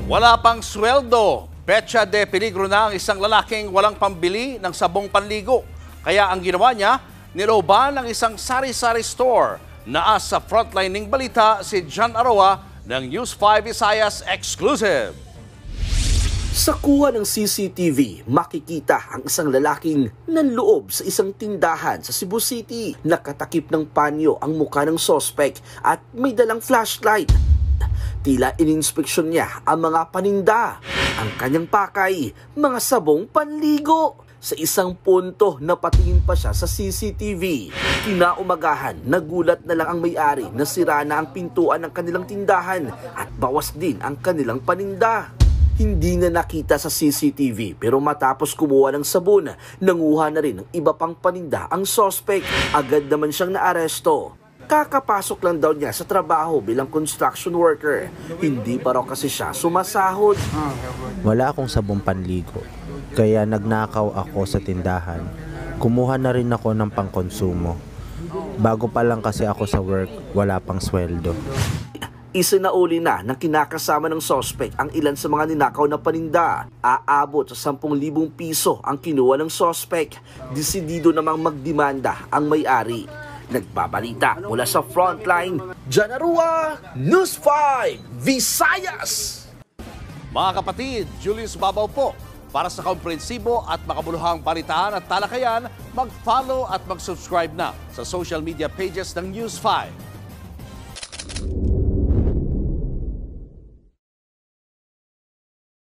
Wala pang sweldo. Petsa de peligro na ang isang lalaking walang pambili ng sabong panligo. Kaya ang ginawa niya, niloban ng isang sari-sari store. Naas sa frontline ng balita si John Aroa ng News 5 Visayas Exclusive. Sa kuha ng CCTV, makikita ang isang lalaking nanloob sa isang tindahan sa Cebu City. Nakatakip ng panyo ang mukha ng sospek at may dalang flashlight. Tila ininspeksyon niya ang mga paninda. Ang kanyang pakay, mga sabong panligo. Sa isang punto, napatingin pa siya sa CCTV. Kinaumagahan, nagulat na lang ang may-ari na sira na ang pintuan ng kanilang tindahan at bawas din ang kanilang paninda. Hindi na nakita sa CCTV pero matapos kumuha ng sabon, nanguha na rin ng iba pang paninda ang sospek. Agad naman siyang naaresto. Kakapasok lang daw niya sa trabaho bilang construction worker. Hindi pa raw kasi siya sumasahod. Wala akong sabong panligo, kaya nagnakaw ako sa tindahan. Kumuha na rin ako ng pangkonsumo. Bago pa lang kasi ako sa work, wala pang sweldo. Isinauli na ng kinakasama ng sospek ang ilan sa mga ninakaw na paninda. Aabot sa 10,000 piso ang kinuha ng sospek. Desidido namang magdemanda ang may-ari. Nagbabalita mula sa frontline, John Aroa, News 5 Visayas. Mga kapatid, Julius Babaw po. Para sa komprehensibo at makabuluhang balitaan at talakayan, mag-follow at mag-subscribe na sa social media pages ng News 5.